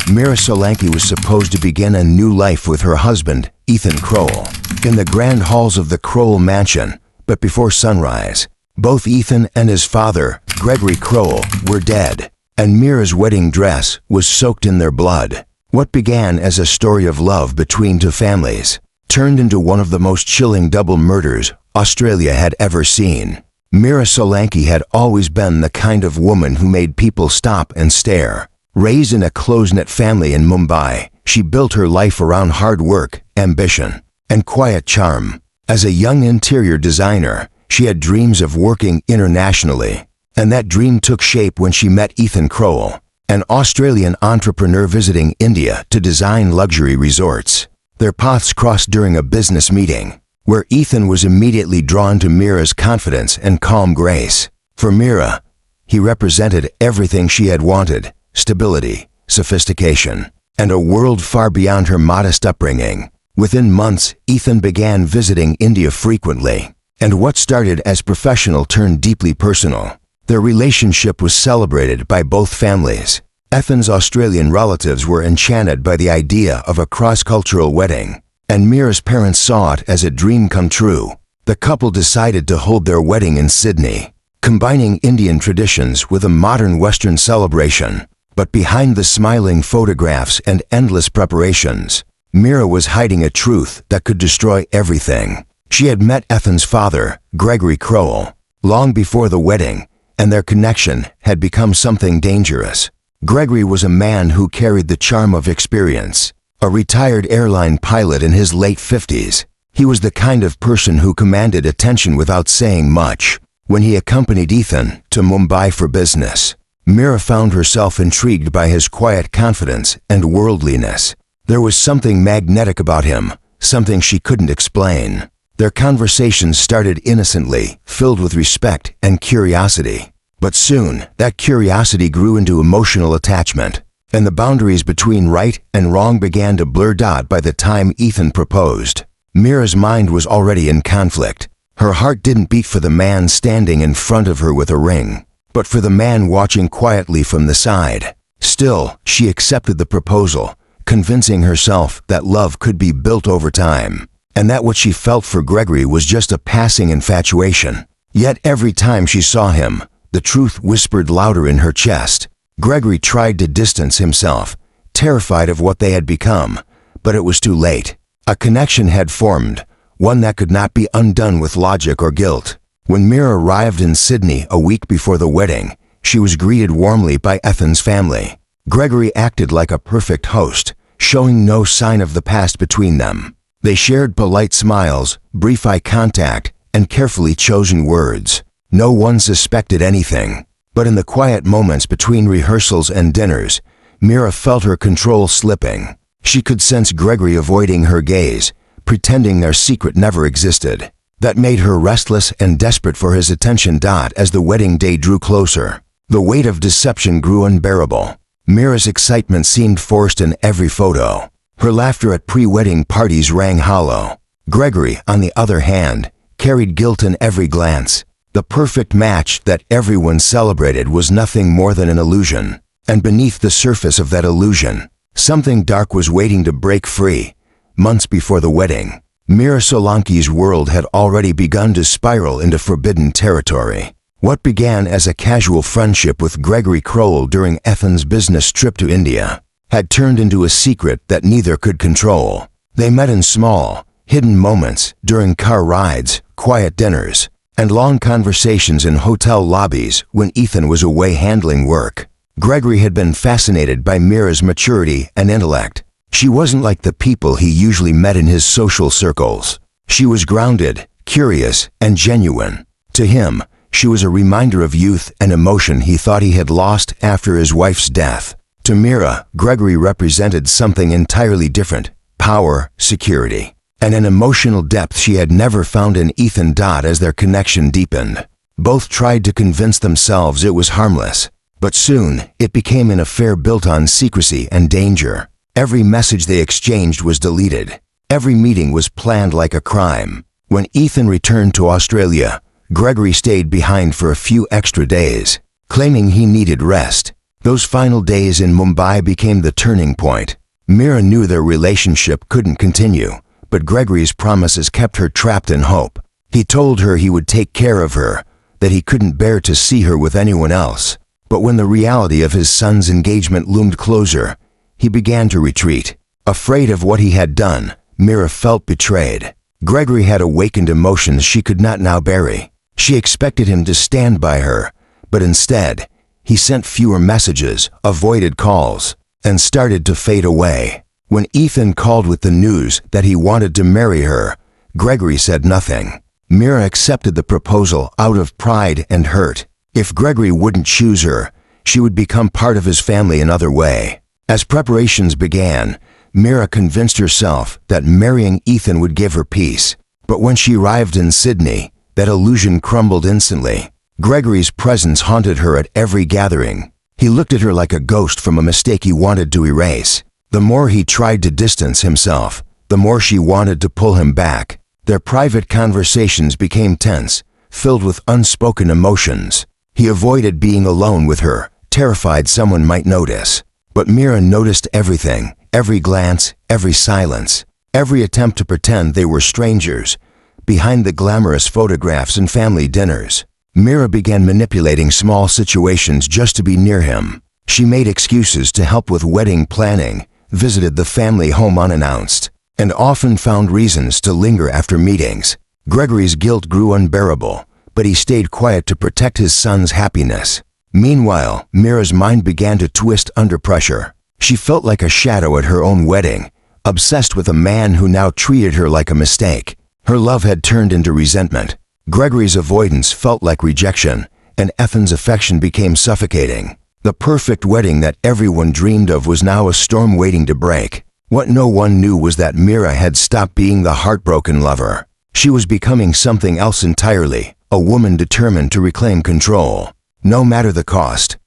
Mira Solanki was supposed to begin a new life with her husband, Ethan Kroll, in the grand halls of the Kroll mansion, but before sunrise, both Ethan and his father, Gregory Kroll, were dead, and Mira's wedding dress was soaked in their blood. What began as a story of love between two families turned into one of the most chilling double murders Australia had ever seen. Mira Solanki had always been the kind of woman who made people stop and stare. Raised in a close-knit family in Mumbai, she built her life around hard work, ambition, and quiet charm. As a young interior designer, she had dreams of working internationally, and that dream took shape when she met Ethan Kroll, an Australian entrepreneur visiting India to design luxury resorts. Their paths crossed during a business meeting, where Ethan was immediately drawn to Mira's confidence and calm grace. For Mira, he represented everything she had wanted: stability, sophistication, and a world far beyond her modest upbringing. Within months, Ethan began visiting India frequently, and what started as professional turned deeply personal. Their relationship was celebrated by both families. Ethan's Australian relatives were enchanted by the idea of a cross-cultural wedding, and Mira's parents saw it as a dream come true. The couple decided to hold their wedding in Sydney, combining Indian traditions with a modern Western celebration. But behind the smiling photographs and endless preparations, Mira was hiding a truth that could destroy everything. She had met Ethan's father, Gregory Kroll, long before the wedding, and their connection had become something dangerous. Gregory was a man who carried the charm of experience, a retired airline pilot in his late 50s. He was the kind of person who commanded attention without saying much. When he accompanied Ethan to Mumbai for business, Mira found herself intrigued by his quiet confidence and worldliness. There was something magnetic about him, something she couldn't explain. Their conversations started innocently, filled with respect and curiosity. But soon, that curiosity grew into emotional attachment, and the boundaries between right and wrong began to blur. By the time Ethan proposed, Mira's mind was already in conflict. Her heart didn't beat for the man standing in front of her with a ring, but for the man watching quietly from the side. Still, she accepted the proposal, convincing herself that love could be built over time, and that what she felt for Gregory was just a passing infatuation. Yet every time she saw him, the truth whispered louder in her chest. Gregory tried to distance himself, terrified of what they had become, but it was too late. A connection had formed, one that could not be undone with logic or guilt. When Mira arrived in Sydney a week before the wedding, she was greeted warmly by Ethan's family. Gregory acted like a perfect host, showing no sign of the past between them. They shared polite smiles, brief eye contact, and carefully chosen words. No one suspected anything, but in the quiet moments between rehearsals and dinners, Mira felt her control slipping. She could sense Gregory avoiding her gaze, pretending their secret never existed. That made her restless and desperate for his attention. As the wedding day drew closer, the weight of deception grew unbearable. Mira's excitement seemed forced in every photo. Her laughter at pre-wedding parties rang hollow. Gregory, on the other hand, carried guilt in every glance. The perfect match that everyone celebrated was nothing more than an illusion. And beneath the surface of that illusion, something dark was waiting to break free. Months before the wedding, Mira Solanki's world had already begun to spiral into forbidden territory. What began as a casual friendship with Gregory Kroll during Ethan's business trip to India had turned into a secret that neither could control. They met in small, hidden moments during car rides, quiet dinners, and long conversations in hotel lobbies when Ethan was away handling work. Gregory had been fascinated by Mira's maturity and intellect. She wasn't like the people he usually met in his social circles. She was grounded, curious, and genuine. To him, she was a reminder of youth and emotion he thought he had lost after his wife's death. To Mira, Gregory represented something entirely different: power, security, and an emotional depth she had never found in Ethan. As their connection deepened, both tried to convince themselves it was harmless, but soon it became an affair built on secrecy and danger. Every message they exchanged was deleted. Every meeting was planned like a crime. When Ethan returned to Australia, Gregory stayed behind for a few extra days, claiming he needed rest. Those final days in Mumbai became the turning point. Mira knew their relationship couldn't continue, but Gregory's promises kept her trapped in hope. He told her he would take care of her, that he couldn't bear to see her with anyone else. But when the reality of his son's engagement loomed closer, he began to retreat. Afraid of what he had done, Mira felt betrayed. Gregory had awakened emotions she could not now bury. She expected him to stand by her, but instead, he sent fewer messages, avoided calls, and started to fade away. When Ethan called with the news that he wanted to marry her, Gregory said nothing. Mira accepted the proposal out of pride and hurt. If Gregory wouldn't choose her, she would become part of his family another way. As preparations began, Mira convinced herself that marrying Ethan would give her peace. But when she arrived in Sydney, that illusion crumbled instantly. Gregory's presence haunted her at every gathering. He looked at her like a ghost from a mistake he wanted to erase. The more he tried to distance himself, the more she wanted to pull him back. Their private conversations became tense, filled with unspoken emotions. He avoided being alone with her, terrified someone might notice. But Mira noticed everything, every glance, every silence, every attempt to pretend they were strangers. Behind the glamorous photographs and family dinners, Mira began manipulating small situations just to be near him. She made excuses to help with wedding planning, visited the family home unannounced, and often found reasons to linger after meetings. Gregory's guilt grew unbearable, but he stayed quiet to protect his son's happiness. Meanwhile, Mira's mind began to twist under pressure. She felt like a shadow at her own wedding, obsessed with a man who now treated her like a mistake. Her love had turned into resentment. Gregory's avoidance felt like rejection, and Ethan's affection became suffocating. The perfect wedding that everyone dreamed of was now a storm waiting to break. What no one knew was that Mira had stopped being the heartbroken lover. She was becoming something else entirely, a woman determined to reclaim control, no matter the cost.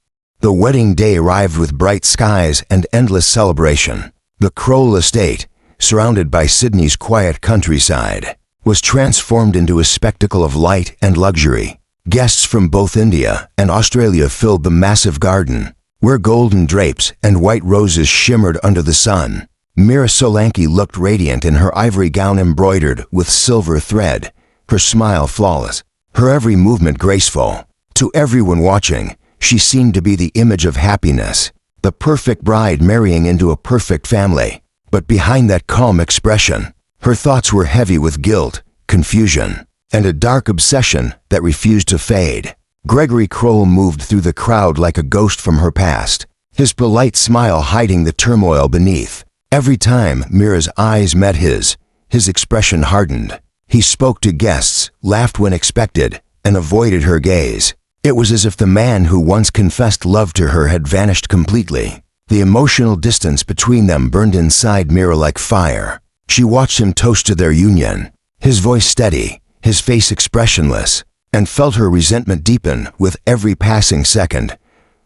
The wedding day arrived with bright skies and endless celebration. The Crowell estate, surrounded by Sydney's quiet countryside, was transformed into a spectacle of light and luxury. Guests from both India and Australia filled the massive garden, where golden drapes and white roses shimmered under the sun. Mira Solanki looked radiant in her ivory gown embroidered with silver thread, her smile flawless, her every movement graceful. To everyone watching, she seemed to be the image of happiness, the perfect bride marrying into a perfect family. But behind that calm expression, her thoughts were heavy with guilt, confusion, and a dark obsession that refused to fade. Gregory Crowell moved through the crowd like a ghost from her past, his polite smile hiding the turmoil beneath. Every time Mira's eyes met his expression hardened. He spoke to guests, laughed when expected, and avoided her gaze. It was as if the man who once confessed love to her had vanished completely. The emotional distance between them burned inside Mira like fire. She watched him toast to their union, his voice steady, his face expressionless, and felt her resentment deepen with every passing second.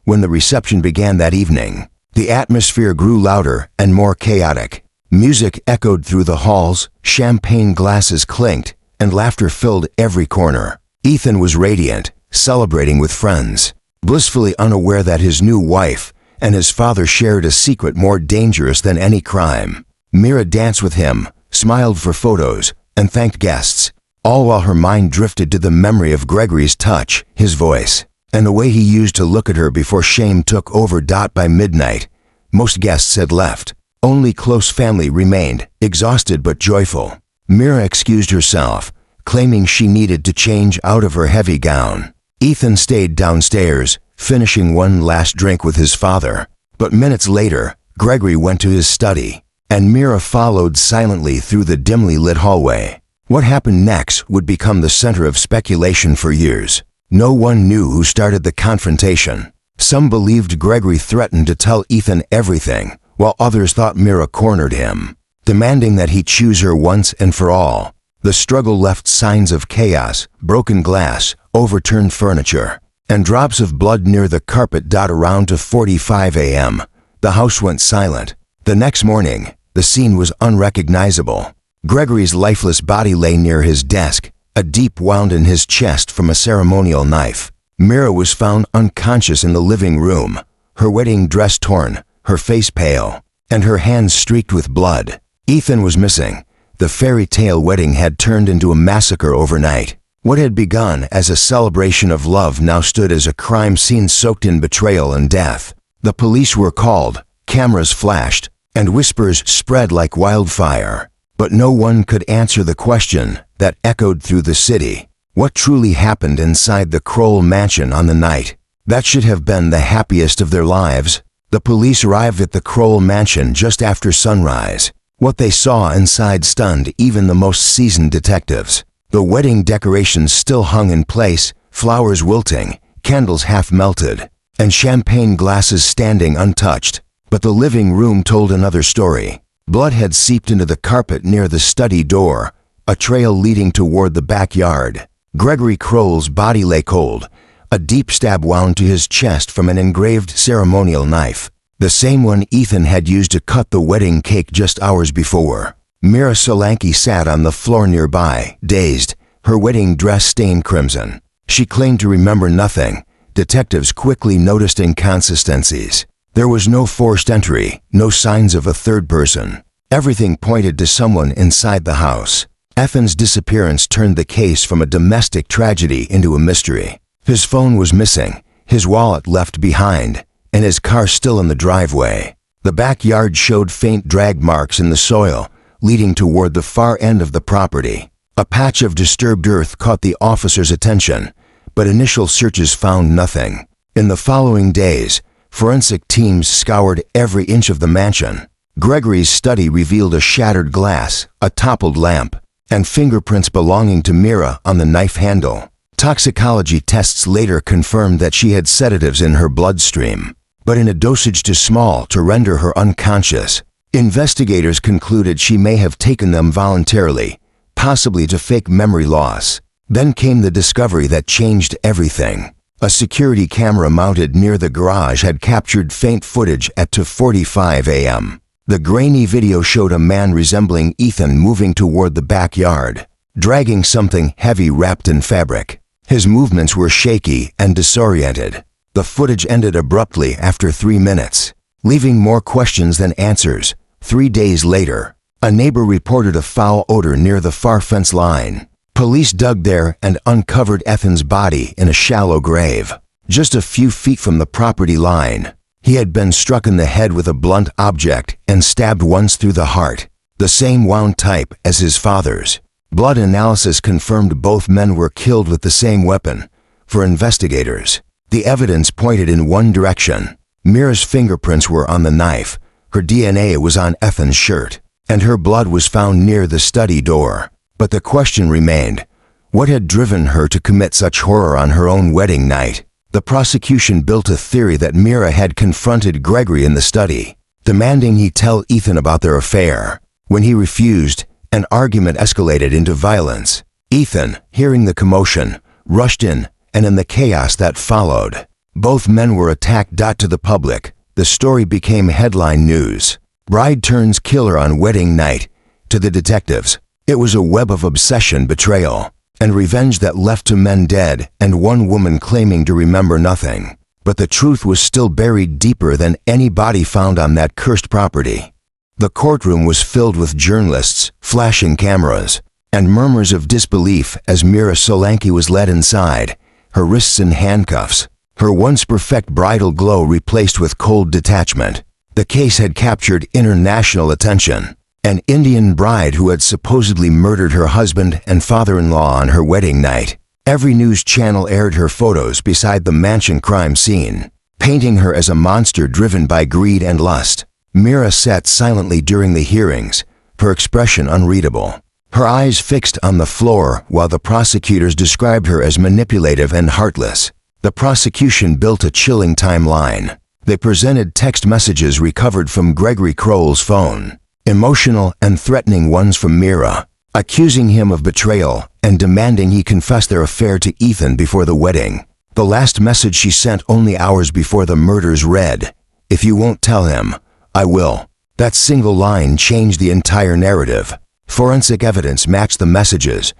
When the reception began that evening, the atmosphere grew louder and more chaotic. Music echoed through the halls, champagne glasses clinked, and laughter filled every corner. Ethan was radiant, celebrating with friends, blissfully unaware that his new wife and his father shared a secret more dangerous than any crime. Mira danced with him, smiled for photos, and thanked guests, all while her mind drifted to the memory of Gregory's touch, his voice, and the way he used to look at her before shame took over. By midnight, most guests had left. Only close family remained, exhausted but joyful. Mira excused herself, claiming she needed to change out of her heavy gown. Ethan stayed downstairs, finishing one last drink with his father. But minutes later, Gregory went to his study, and Mira followed silently through the dimly lit hallway. What happened next would become the center of speculation for years. No one knew who started the confrontation. Some believed Gregory threatened to tell Ethan everything, while others thought Mira cornered him, demanding that he choose her once and for all. The struggle left signs of chaos, broken glass, overturned furniture, and drops of blood near the carpet. Around 2:45 a.m., the house went silent. The next morning, the scene was unrecognizable. Gregory's lifeless body lay near his desk, a deep wound in his chest from a ceremonial knife. Mira was found unconscious in the living room, her wedding dress torn, her face pale, and her hands streaked with blood. Ethan was missing. The fairy tale wedding had turned into a massacre overnight. What had begun as a celebration of love now stood as a crime scene soaked in betrayal and death. The police were called, cameras flashed, and whispers spread like wildfire. But no one could answer the question that echoed through the city. What truly happened inside the Kroll mansion on the night that should have been the happiest of their lives? The police arrived at the Kroll mansion just after sunrise. What they saw inside stunned even the most seasoned detectives. The wedding decorations still hung in place, flowers wilting, candles half melted, and champagne glasses standing untouched. But the living room told another story. Blood had seeped into the carpet near the study door, a trail leading toward the backyard. Gregory Kroll's body lay cold, a deep stab wound to his chest from an engraved ceremonial knife, the same one Ethan had used to cut the wedding cake just hours before. Mira Solanki sat on the floor nearby, dazed, her wedding dress stained crimson. She claimed to remember nothing. Detectives quickly noticed inconsistencies. There was no forced entry, no signs of a third person. Everything pointed to someone inside the house. Ethan's disappearance turned the case from a domestic tragedy into a mystery. His phone was missing, his wallet left behind, and his car still in the driveway. The backyard showed faint drag marks in the soil, leading toward the far end of the property. A patch of disturbed earth caught the officers' attention, but initial searches found nothing. In the following days, forensic teams scoured every inch of the mansion. Gregory's study revealed a shattered glass, a toppled lamp, and fingerprints belonging to Mira on the knife handle. Toxicology tests later confirmed that she had sedatives in her bloodstream, but in a dosage too small to render her unconscious. Investigators concluded she may have taken them voluntarily, possibly to fake memory loss. Then came the discovery that changed everything. A security camera mounted near the garage had captured faint footage at 2:45 a.m. The grainy video showed a man resembling Ethan moving toward the backyard, dragging something heavy wrapped in fabric. His movements were shaky and disoriented. The footage ended abruptly after 3 minutes, leaving more questions than answers. 3 days later, a neighbor reported a foul odor near the far fence line. Police dug there and uncovered Ethan's body in a shallow grave, just a few feet from the property line. He had been struck in the head with a blunt object and stabbed once through the heart, the same wound type as his father's. Blood analysis confirmed both men were killed with the same weapon. For investigators, the evidence pointed in one direction. Mira's fingerprints were on the knife, her DNA was on Ethan's shirt, and her blood was found near the study door. But the question remained, what had driven her to commit such horror on her own wedding night? The prosecution built a theory that Mira had confronted Gregory in the study, demanding he tell Ethan about their affair. When he refused, an argument escalated into violence. Ethan, hearing the commotion, rushed in, and in the chaos that followed, both men were attacked. To the public, the story became headline news. Bride turns killer on wedding night. To the detectives, it was a web of obsession, betrayal, and revenge that left 2 men dead and 1 woman claiming to remember nothing. But the truth was still buried deeper than any body found on that cursed property. The courtroom was filled with journalists, flashing cameras, and murmurs of disbelief as Mira Solanki was led inside, her wrists in handcuffs, her once perfect bridal glow replaced with cold detachment. The case had captured international attention. An Indian bride who had supposedly murdered her husband and father-in-law on her wedding night. Every news channel aired her photos beside the mansion crime scene, painting her as a monster driven by greed and lust. Mira sat silently during the hearings, her expression unreadable, her eyes fixed on the floor while the prosecutors described her as manipulative and heartless. The prosecution built a chilling timeline. They presented text messages recovered from Gregory Kroll's phone, emotional and threatening ones from Mira, accusing him of betrayal and demanding he confess their affair to Ethan before the wedding. The last message she sent only hours before the murders read, "If you won't tell him, I will." That single line changed the entire narrative. Forensic evidence matched the messages,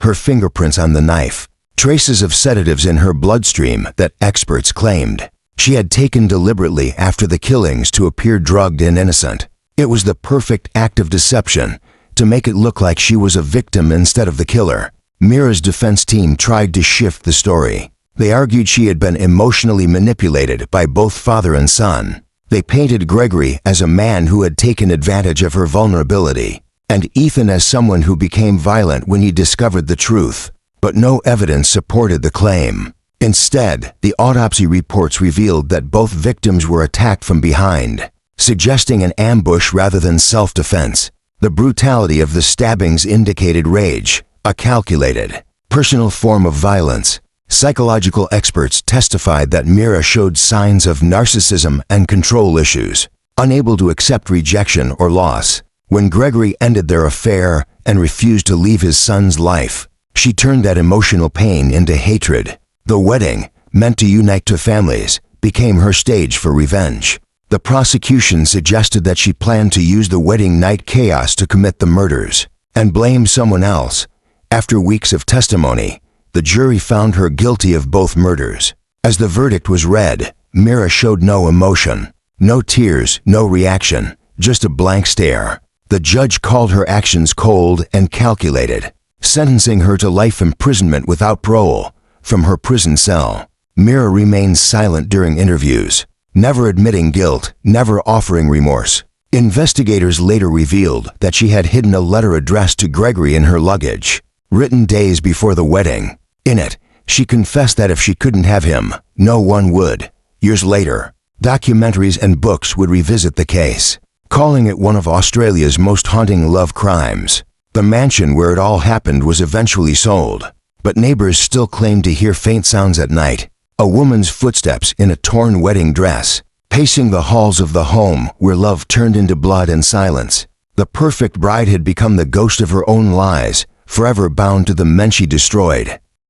her fingerprints on the knife, traces of sedatives in her bloodstream that experts claimed. she had taken deliberately after the killings to appear drugged and innocent. It was the perfect act of deception, to make it look like she was a victim instead of the killer. Mira's defense team tried to shift the story. They argued she had been emotionally manipulated by both father and son. They painted Gregory as a man who had taken advantage of her vulnerability, and Ethan as someone who became violent when he discovered the truth. But no evidence supported the claim. Instead, the autopsy reports revealed that both victims were attacked from behind, suggesting an ambush rather than self-defense. The brutality of the stabbings indicated rage, a calculated, personal form of violence. Psychological experts testified that Mira showed signs of narcissism and control issues, unable to accept rejection or loss. When Gregory ended their affair and refused to leave his son's life, she turned that emotional pain into hatred. The wedding, meant to unite two families, became her stage for revenge. The prosecution suggested that she planned to use the wedding night chaos to commit the murders and blame someone else. After weeks of testimony, the jury found her guilty of both murders. As the verdict was read, Mira showed no emotion, no tears, no reaction, just a blank stare. The judge called her actions cold and calculated, sentencing her to life imprisonment without parole from her prison cell. Mira remained silent during interviews, never admitting guilt, never offering remorse. Investigators later revealed that she had hidden a letter addressed to Gregory in her luggage, written days before the wedding. In it, she confessed that if she couldn't have him, no one would. Years later, documentaries and books would revisit the case, calling it one of Australia's most haunting love crimes. The mansion where it all happened was eventually sold, but neighbors still claimed to hear faint sounds at night. A woman's footsteps in a torn wedding dress, pacing the halls of the home where love turned into blood and silence. The perfect bride had become the ghost of her own lies, forever bound to the men she destroyed.